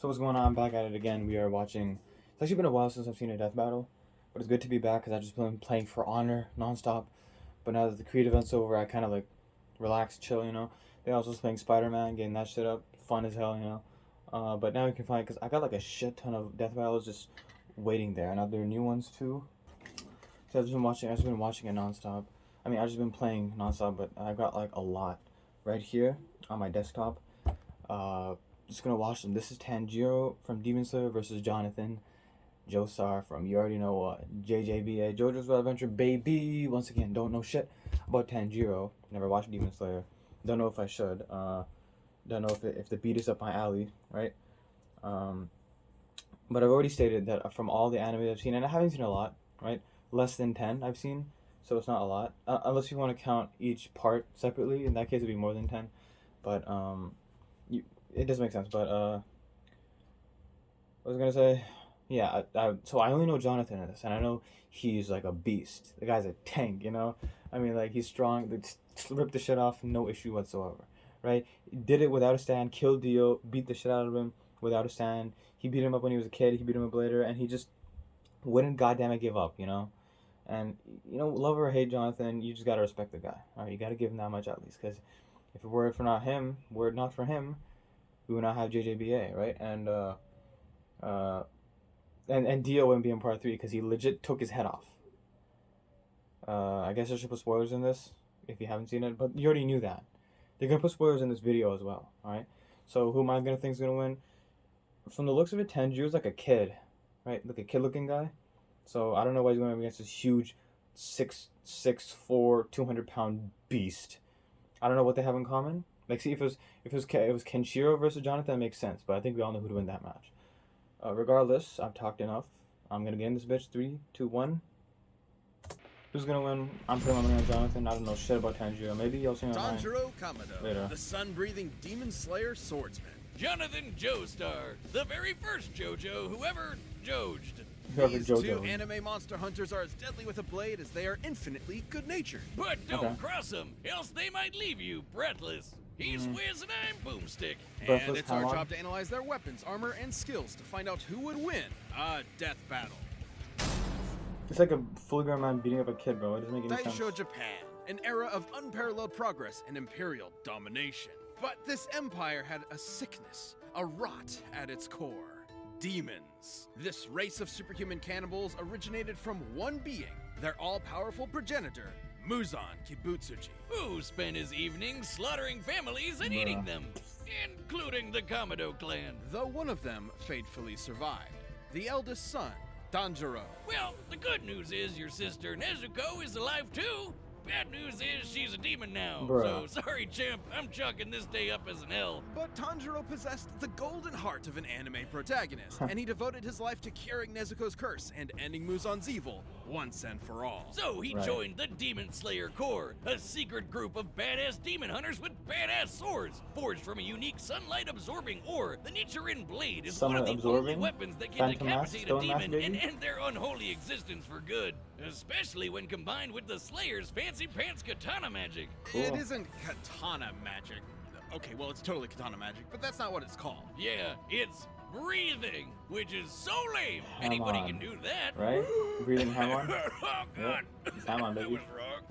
So what's going on? I'm back at it again. We are watching. It's actually been a while since I've seen a death battle, but it's good to be back because I've just been playing For Honor nonstop. But now that the creative event's over, I kind of like relax, chill, you know. Then I was just playing Spider-Man, getting that shit up, fun as hell, you know. But now you can find because I got like a shit ton of death battles just waiting there, and now there are new ones too. So I've just been watching. I've just been watching it nonstop. I mean, I've just been playing nonstop, but I've got like a lot right here on my desktop. Just gonna watch them. This is Tanjiro from Demon Slayer versus Jonathan, joestar from you already know what, JJBA, JoJo's Bizarre Adventure, baby. Once again, don't know shit about Tanjiro. Never watched Demon Slayer. Don't know if I should. Don't know if the beat is up my alley, right? But I've already stated that from all the anime I've seen, and I haven't seen a lot, right? Less than 10 I've seen, so it's not a lot. Unless you want to count each part separately. In that case, it'd be more than 10. But it doesn't make sense. But I was gonna say, yeah. So I only know Jonathan in this, and I know he's like a beast. The guy's a tank, you know. I mean, like he's strong. Rip the shit off, no issue whatsoever, right? Did it without a stand. Killed Dio, beat the shit out of him without a stand. He beat him up when he was a kid. He beat him up later, and he just wouldn't goddamn it give up, you know. And you know, love or hate Jonathan, you just gotta respect the guy. All right, you gotta give him that much at least, because if it were for not him, were it not for him, we would not have JJBA, right? And Dio wouldn't be in part 3 because he legit took his head off. I guess I should put spoilers in this if you haven't seen it, but you already knew that. They're gonna put spoilers in this video as well, alright? So who am I gonna think is gonna win? From the looks of it, Tanjiro's like a kid, right? Like a kid-looking guy. So I don't know why he's going up against this huge 6'4", 200-pound beast. I don't know what they have in common. Like, see, if it was Kenshiro versus Jonathan, that makes sense. But I think we all know who to win that match. Regardless, I've talked enough. I'm gonna get in this bitch. 3, 2, 1. Who's gonna win? I'm putting my money on Jonathan. I don't know shit about Tanjiro. Maybe you'll see me Tanjiro Kamado, later. the sun-breathing demon slayer swordsman. Jonathan Joestar, the very first JoJo who ever jojed. These two anime monster hunters are as deadly with a blade as they are infinitely good-natured. But don't cross them, else they might leave you breathless. He's Wiz and I'm Boomstick. And it's our job to analyze their weapons, armor, and skills to find out who would win a death battle. It's like a fully grown man beating up a kid, bro. It doesn't make any sense. Daisho Japan, an era of unparalleled progress and imperial domination. But this empire had a sickness, a rot at its core. Demons. This race of superhuman cannibals originated from one being, their all-powerful progenitor, Muzan Kibutsuji. Who spent his evenings slaughtering families and eating them, including the Kamado clan. Though one of them fatefully survived, the eldest son, Tanjiro. Well, the good news is your sister Nezuko is alive too. Bad news is she's a demon now. So sorry, champ, I'm chalking this day up as an L. But Tanjiro possessed the golden heart of an anime protagonist, and he devoted his life to curing Nezuko's curse and ending Muzan's evil once and for all. So he joined the Demon Slayer Corps, a secret group of badass demon hunters with badass swords, forged from a unique sunlight-absorbing ore. The Nichiren blade is one of the only weapons that can decapitate a demon and end their unholy existence for good, especially when combined with the Slayer's fancy pants katana magic. Cool. It isn't katana magic. Okay, well, it's totally katana magic, but that's not what it's called. Yeah, it's breathing, which is so lame. Anybody can do that. Right? Breathing ham on? Oh, God. Yep. Ham on, baby.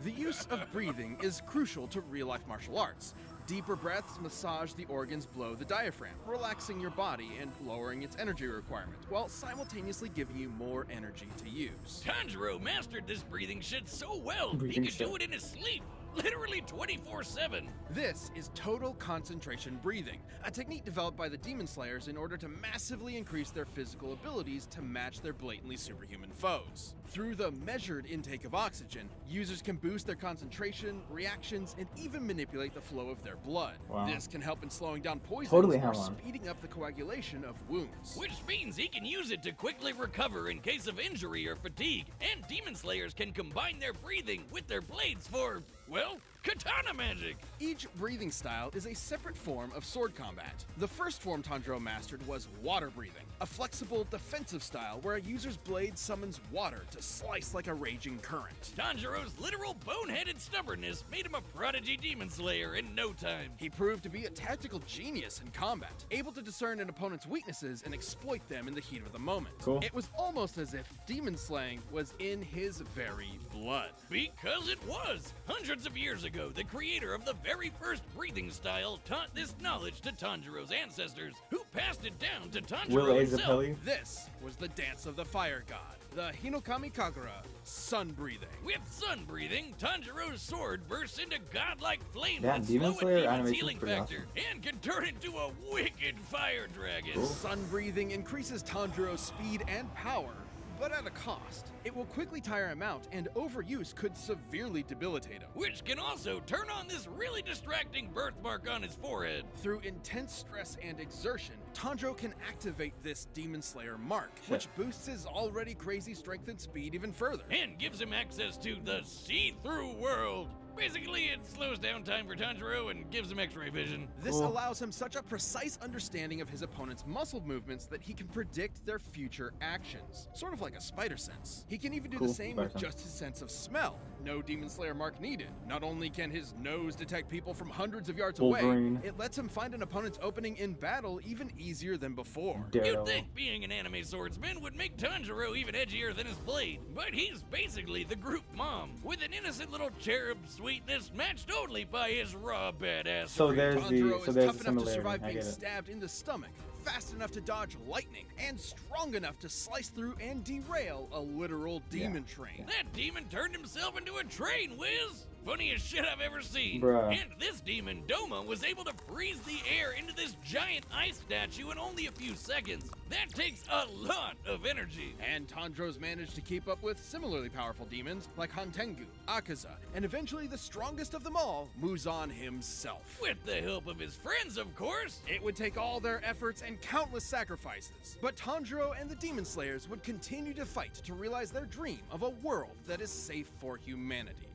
The use of breathing is crucial to real-life martial arts. Deeper breaths massage the organs below the diaphragm, relaxing your body and lowering its energy requirement, while simultaneously giving you more energy to use. Tanjiro mastered this breathing shit so well, he could do it in his sleep. Literally 24/7. This is total concentration breathing, a technique developed by the Demon Slayers in order to massively increase their physical abilities to match their blatantly superhuman foes. Through the measured intake of oxygen, users can boost their concentration, reactions, and even manipulate the flow of their blood. Wow. This can help in slowing down poisons Totally or speeding up the coagulation of wounds. Which means he can use it to quickly recover in case of injury or fatigue, and Demon Slayers can combine their breathing with their blades for Well, katana magic. Each breathing style is a separate form of sword combat. The first form Tanjiro mastered was water breathing, a flexible defensive style where a user's blade summons water to slice like a raging current. Tanjiro's literal boneheaded stubbornness made him a prodigy demon slayer in no time. He proved to be a tactical genius in combat, able to discern an opponent's weaknesses and exploit them in the heat of the moment. Cool. It was almost as if demon slaying was in his very blood. Because it was! Hundreds of years ago, the creator of the very first breathing style taught this knowledge to Tanjiro's ancestors, who passed it down to Tanjiro himself. This was the dance of the fire god, the Hinokami Kagura, sun breathing. With sun breathing, Tanjiro's sword bursts into godlike flames That that Demon slow a Slayer demon's animation's healing pretty factor and can turn into a wicked fire dragon. Cool. Sun breathing increases Tanjiro's speed and power, but at a cost. It will quickly tire him out, and overuse could severely debilitate him. Which can also turn on this really distracting birthmark on his forehead. Through intense stress and exertion, Tanjiro can activate this Demon Slayer mark, which boosts his already crazy strength and speed even further. And gives him access to the see-through world. Basically, it slows down time for Tanjiro and gives him x-ray vision. This allows him such a precise understanding of his opponent's muscle movements that he can predict their future actions. Sort of like a spider sense. He can even do the same with just his sense of smell. No Demon Slayer mark needed. Not only can his nose detect people from hundreds of yards away, it lets him find an opponent's opening in battle even easier than before. You'd think being an anime swordsman would make Tanjiro even edgier than his blade, but he's basically the group mom, with an innocent little cherub sweetness matched only by his raw badass. So there's Tanjiro the is so there's tough a enough to similarity. survive I being get it. stabbed in the stomach, fast enough to dodge lightning, and strong enough to slice through and derail a literal demon train. That demon turned himself into a train whiz. Funniest shit I've ever seen. Bruh. And this demon, Doma, was able to freeze the air into this giant ice statue in only a few seconds. That takes a lot of energy. And Tanjiro's managed to keep up with similarly powerful demons like Hantengu, Akaza, and eventually the strongest of them all, Muzan himself. With the help of his friends, of course. It would take all their efforts and countless sacrifices, but Tanjiro and the Demon Slayers would continue to fight to realize their dream of a world that is safe for humanity.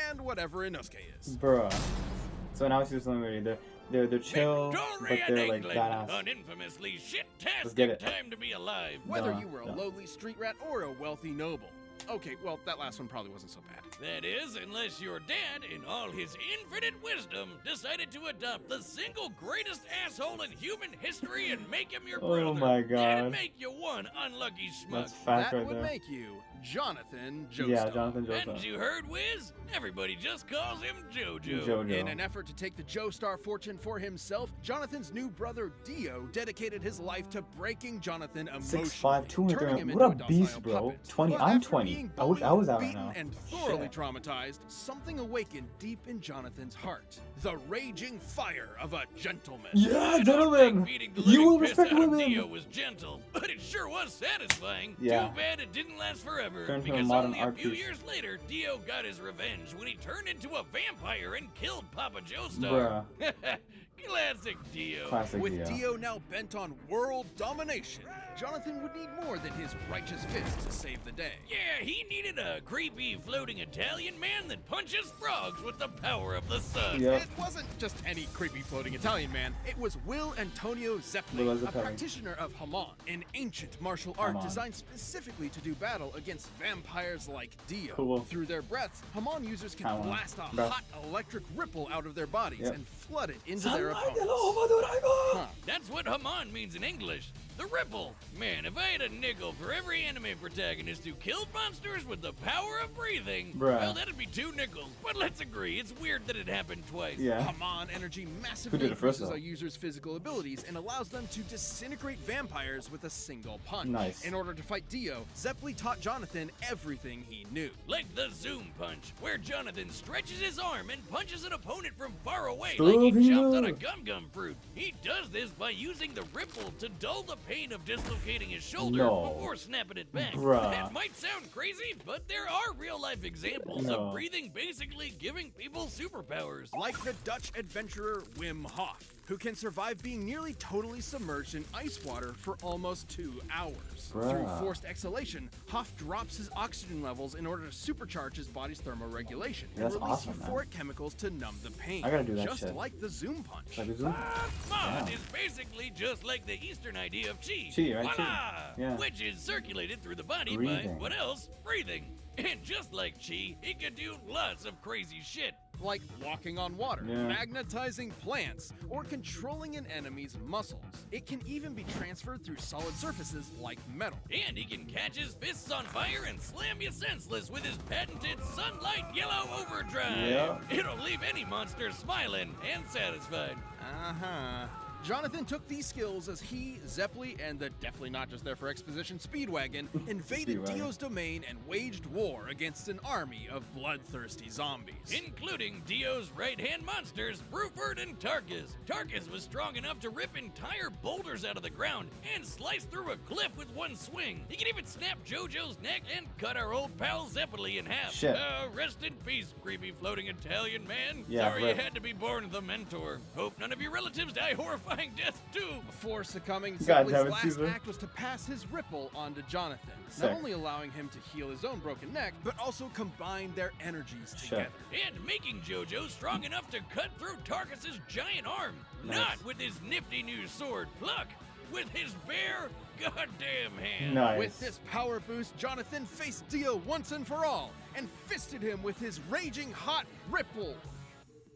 And whatever Inosuke is. Bruh. So now I see the similarity. They're chill, but Victoria they're like England, badass. an infamously Let's get shit-tastic it. time to be alive. Whether you were a lowly street rat or a wealthy noble. Okay, well, that last one probably wasn't so bad. That is, unless your dad, in all his infinite wisdom, decided to adopt the single greatest asshole in human history and make him your brother. Oh my god. That'd make you one unlucky schmuck. That's fact That right would there. make you Jonathan Joestar. Yeah, Jonathan Joestar. Hadn't you heard, Wiz? Everybody just calls him Jojo. Jojo. In an effort to take the joestar fortune for himself, Jonathan's new brother Dio dedicated his life to breaking Jonathan emotionally, 6'5", 200. turning him What into a docile beast, bro. puppet. 20. But I'm after 20. being I wish I was out right beaten now. and thoroughly Shit. traumatized, something awakened deep in Jonathan's heart. The raging fire of a gentleman. Yeah, I don't gentlemen. think beating the You living will piss respect out of women. Dio was gentle, but it sure was satisfying. Yeah. Too bad it didn't last forever, Turned to a because modern only a art few piece. years later, Dio got his revenge when he turned into a vampire and killed Papa Joestar. Bruh. Classic Dio. Classic With Dio. Dio now bent on world domination, Jonathan would need more than his righteous fist to save the day. Yeah, he needed a creepy floating Italian man that punches frogs with the power of the sun. Yep. It wasn't just any creepy floating Italian man. It was Will Antonio Zeppelin, Will a Zeppelin. practitioner of Haman, an ancient martial art Haman. designed specifically to do battle against vampires like Dio. Cool. Through their breaths, Haman users can Haman. blast a Breath. hot electric ripple out of their bodies Yep. and flood it into their opponents. Huh. That's what Haman means in English. The ripple. Man, if I had a nickel for every anime protagonist who killed monsters with the power of breathing, Bruh. well, that'd be 2 nickels. But let's agree, it's weird that it happened twice. Yeah. Haman energy Who massively did it first, increases though? a user's physical abilities and allows them to disintegrate vampires with a single punch. Nice. In order to fight Dio, Zeppeli taught Jonathan everything he knew. Like the zoom punch, where Jonathan stretches his arm and punches an opponent from far away Stop like he him. chopped on a gum-gum fruit. He does this by using the ripple to dull the pain of dislocating his shoulder No. before snapping it back. Bruh. That might sound crazy, but there are real-life examples No. of breathing basically giving people superpowers. Like the Dutch adventurer Wim Hof, who can survive being nearly totally submerged in ice water for almost 2 hours. Bruh. Through forced exhalation, Huff drops his oxygen levels in order to supercharge his body's thermoregulation and That's release awesome, euphoric chemicals to numb the pain. I gotta do that just shit. like the Zoom Punch. Like a zoom. Mod Yeah. is basically just like the Eastern idea of chi. Chi, right? Voila! Chi. Yeah. Which is circulated through the body Breathing. by, what else? Breathing. And just like chi, it can do lots of crazy shit. Like walking on water, Yeah. magnetizing plants, or controlling an enemy's muscles. It can even be transferred through solid surfaces like metal. And he can catch his fists on fire and slam you senseless with his patented Sunlight Yellow Overdrive. Yeah. It'll leave any monster smiling and satisfied. Uh-huh. Jonathan took these skills as he, Zeppeli, and the definitely not just there for exposition Speedwagon invaded Speedwagon. Dio's domain and waged war against an army of bloodthirsty zombies. Including Dio's right-hand monsters, Bruford and Tarkus. Tarkus was strong enough to rip entire boulders out of the ground and slice through a cliff with one swing. He can even snap Jojo's neck and cut our old pal Zeppeli in half. Shit. Rest in peace, creepy floating Italian man. Yeah, Sorry rip. you had to be born the mentor. Hope none of your relatives die horrifying death too. Before succumbing, God Zeppeli's damn it, last Caesar. act was to pass his ripple onto Jonathan, Sick. not only allowing him to heal his own broken neck, but also combine their energies Shit. together. And making Jojo strong enough to cut through Tarkus's giant arm. Nice. Not with his nifty new sword, Pluck, with his bare goddamn hand. Nice. With this power boost, Jonathan faced Dio once and for all, and fisted him with his raging hot ripple.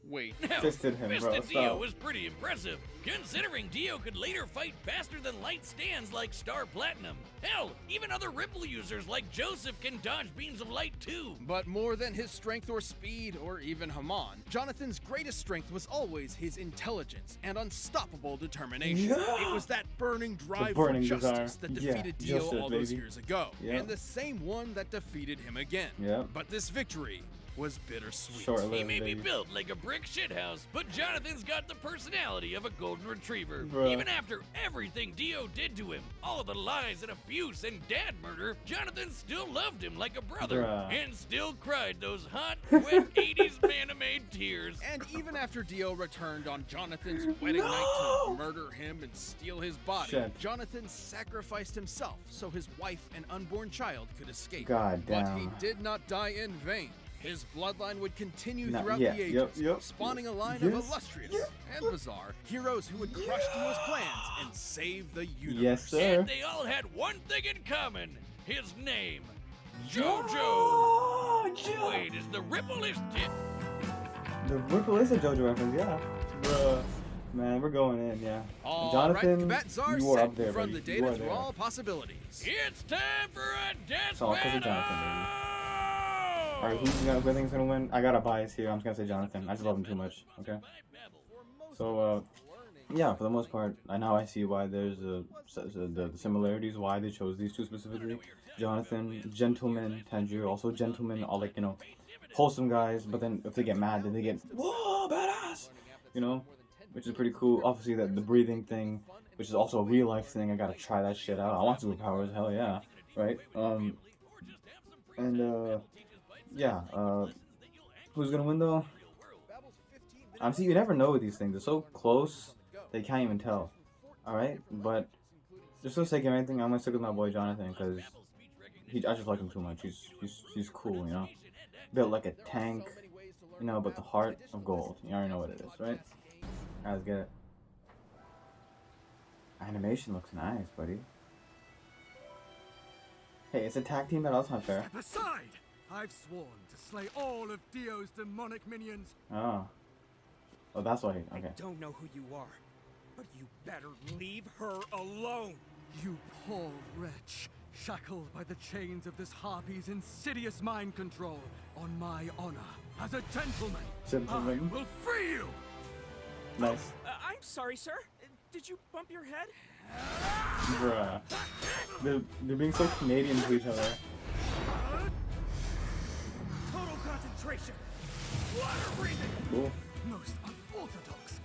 Wait. Now, Fisted him, bro, Fisted Dio stop. was pretty impressive, considering Dio could later fight faster than light stands like Star Platinum. Hell, even other Ripple users like Joseph can dodge beams of light too. But more than his strength or speed, or even Haman, Jonathan's greatest strength was always his intelligence and unstoppable determination. Yeah. It was that burning drive burning for justice desire. that Yeah, defeated Dio justice, all those baby. years ago, Yeah. and the same one that defeated him again. Yeah. But this victory was bittersweet. Short-lived. He may be baby. built like a brick shithouse, but Jonathan's got the personality of a golden retriever. Bruh. Even after everything Dio did to him, all the lies and abuse and dad murder, Jonathan still loved him like a brother Bruh. and still cried those hot, wet 80s man-made tears. And even after Dio returned on Jonathan's wedding night to murder him and steal his body, Shit. Jonathan sacrificed himself so his wife and unborn child could escape. God But damn. he did not die in vain. His bloodline would continue Not throughout yet. the Yep, ages, yep. spawning a line Yes, of illustrious and bizarre heroes who would crush Dio's plans and save the universe. Yes, sir. And they all had one thing in common. His name, Jojo. Jojo. Wait, is the ripple his tip? The Ripple is a JoJo reference, yeah. Bruh. Man, we're going in, yeah. All Jonathan, right, Kvatzar, you are set up there, from buddy. the You data are through there. all possibilities. It's time for a death It's all 'cause of Jonathan, battle! Alright, who's gonna win? I got a bias here. I'm just gonna say Jonathan. I just love him too much. Okay. So, yeah, for the most part, now I see why there's the similarities, why they chose these two specifically. Jonathan, gentleman, Tanjiro, also gentlemen, all like, you know, wholesome guys, but then if they get mad, then they get, whoa, badass! You know, which is pretty cool. Obviously, the breathing thing, which is also a real life thing, I gotta try that shit out. I want superpowers, hell yeah, right? Yeah, who's gonna win though? Honestly, you never know with these things. They're so close, they can't even tell. Alright, but just for the sake of anything, I'm gonna stick with my boy Jonathan, because I just like him too much. He's cool, you know? Built like a tank, you know, but the heart of gold. You already know what it is, right? Alright, let's get it. Animation looks nice, buddy. Hey, it's a tag team battle, that's not fair. Step aside! I've sworn to slay all of Dio's demonic minions. Oh. Oh, that's why. Okay. I don't know who you are, but you better leave her alone. You poor wretch, shackled by the chains of this harpy's insidious mind control. On my honor, as a gentleman, Gentleman. I will free you! Nice. I'm sorry, sir. Did you bump your head? Bruh. They're being so Canadian to each other. Total concentration. Water breathing. Cool. Most unorthodox.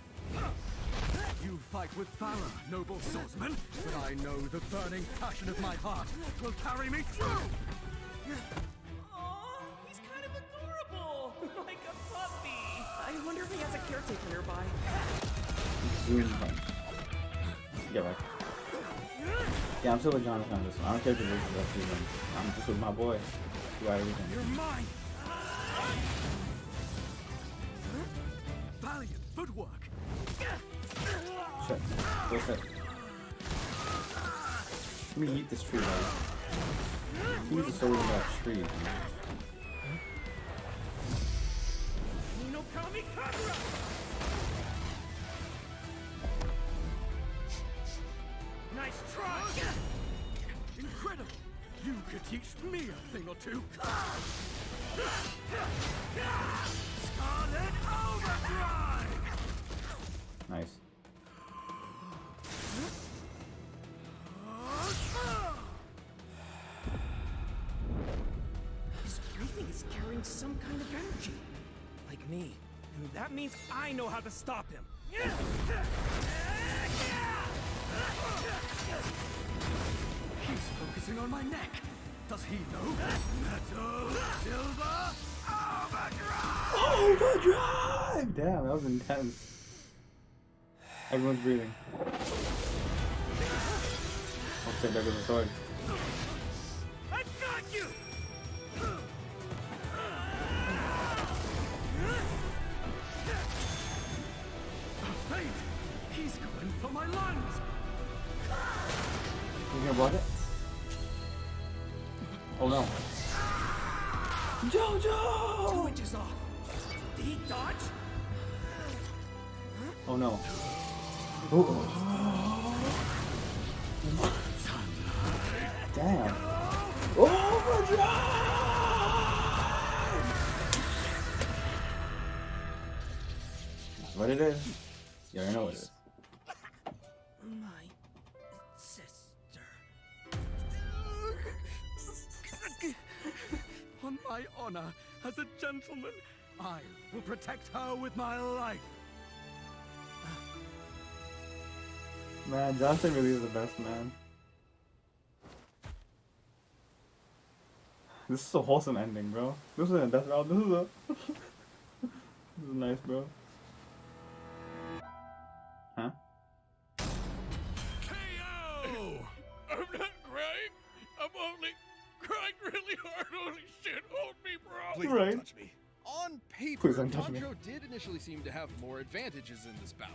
You fight with valor, noble swordsman, but I know the burning passion of my heart will carry me through! Aw, he's kind of adorable. Like a puppy. I wonder if he has a caretaker nearby. Zoom punch. Get back. Yeah, I'm still with Jonathan on this one. I don't care if it is the rest of them. I'm just with my boy. Do everything. You're mine! Valiant footwork! Shit. Go set. Let me eat this tree, guys. Use the sword in that tree. No kamikaze! Nice try! Incredible! You could teach me a thing or two. Scarlet Overdrive! Nice. His breathing is carrying some kind of energy. Like me. And that means I know how to stop him. He's focusing on my neck. Does he know? Metal Silver Overdrive! Overdrive! Damn, that was intense. Everyone's breathing. Oh shit, there goes the sword. I got you! Fate! He's going for my lungs! You gonna block it? Oh no. Jojo! 2 inches off. Did he dodge? Oh no. Oh. Damn. Overdrive! That's what it is. You already know what it is. My sister. On my honor as a gentleman, I will protect her with my life. Man, Johnson really is the best, man. This is a wholesome ending, bro. This isn't a death round. This is a. This is nice, bro. Huh? KO! I'm not crying. I'm only crying really hard. Holy shit, hold me, bro. Please Right. don't touch me. On paper, Please don't touch me. Tanjiro did initially seem to have more advantages in this bout.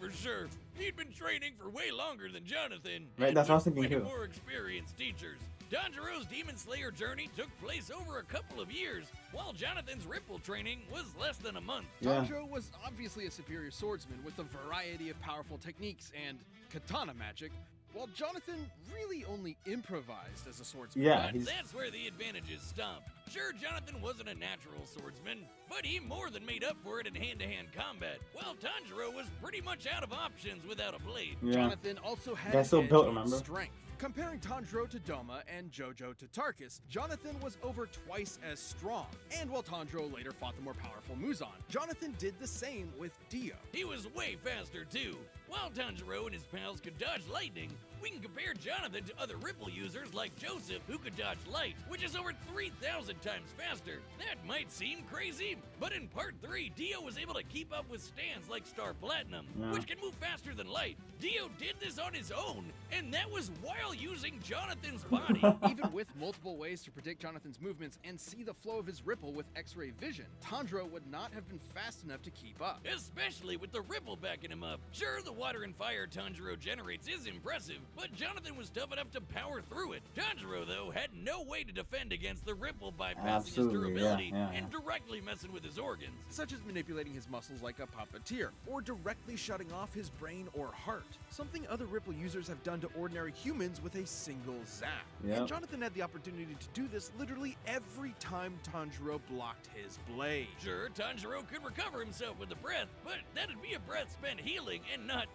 For sure. He'd been training for way longer than Jonathan. Right, and that's what I was with thinking way too. more experienced teachers. Tanjiro's Demon Slayer journey took place over a couple of years, while Jonathan's Ripple training was less than a month. Yeah. Tanjiro was obviously a superior swordsman with a variety of powerful techniques and katana magic, while Jonathan really only improvised as a swordsman. Yeah, But he's. that's where the advantages stop. Sure, Jonathan wasn't a natural swordsman, but he more than made up for it in hand-to-hand combat, while Tanjiro was pretty much out of options without a blade. Yeah. Jonathan also had Guy's so edge built, in remember? strength. Comparing Tanjiro to Doma and Jojo to Tarkus, Jonathan was over twice as strong. And while Tanjiro later fought the more powerful Muzan, Jonathan did the same with Dio. He was way faster too. While Tanjiro and his pals could dodge lightning, we can compare Jonathan to other Ripple users like Joseph, who could dodge light, which is over 3,000 times faster. That might seem crazy, but in Part 3, Dio was able to keep up with stands like Star Platinum, Yeah. which can move faster than light. Dio did this on his own, and that was while using Jonathan's body. Even with multiple ways to predict Jonathan's movements and see the flow of his Ripple with X-ray vision, Tanjiro would not have been fast enough to keep up. Especially with the Ripple backing him up. Sure, the water and fire Tanjiro generates is impressive, but Jonathan was tough enough to power through it. Tanjiro, though, had no way to defend against the Ripple bypassing Absolutely, his durability yeah. and directly messing with his organs. Such as manipulating his muscles like a puppeteer, or directly shutting off his brain or heart. Something other Ripple users have done to ordinary humans with a single zap. Yep. And Jonathan had the opportunity to do this literally every time Tanjiro blocked his blade. Sure, Tanjiro could recover himself with a breath, but that'd be a breath spent healing and not,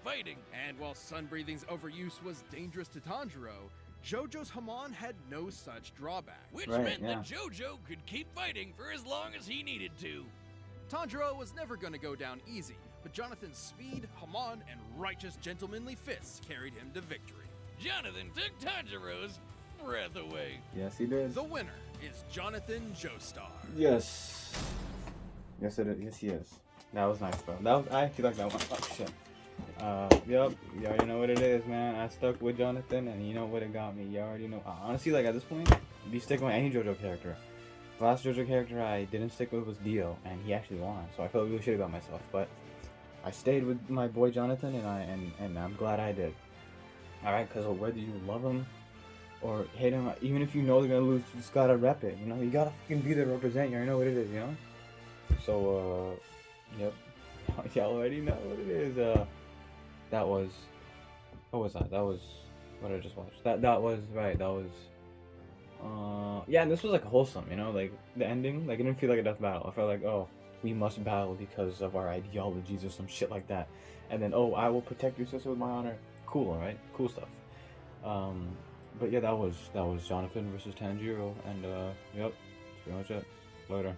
fighting. And while Sun Breathing's overuse was dangerous to Tanjiro, Jojo's Hamon had no such drawback. Which Right, meant yeah. that Jojo could keep fighting for as long as he needed to. Tanjiro was never going to go down easy, but Jonathan's speed, Hamon, and righteous gentlemanly fists carried him to victory. Jonathan took Tanjiro's breath away. Yes, he did. The winner is Jonathan Joestar. Yes. Yes, it is. Yes, he is. That was nice, bro. That was, I actually like that one. Oh shit. Yep, you already know what it is, man. I stuck with Jonathan, and you know what it got me. You already know. Honestly, like at this point, be sticking with any JoJo character. The last JoJo character I didn't stick with was Dio, and he actually won. So I felt really shitty about myself, but I stayed with my boy Jonathan, and I'm glad I did. All right, because whether you love him or hate him, even if you know they're gonna lose, you just gotta rep it. You know, you gotta fucking be there to represent. You already know what it is. You know. So yep. Y'all already know what it is. That was, what was that? That was, what did I just watch? That was, right, that was, yeah, and this was like wholesome, you know, like, the ending, like, it didn't feel like a death battle. I felt like, oh, we must battle because of our ideologies or some shit like that. And then, oh, I will protect your sister with my honor. Cool, alright? Cool stuff. But yeah, that was Jonathan versus Tanjiro, and, yep, that's pretty much it. Later.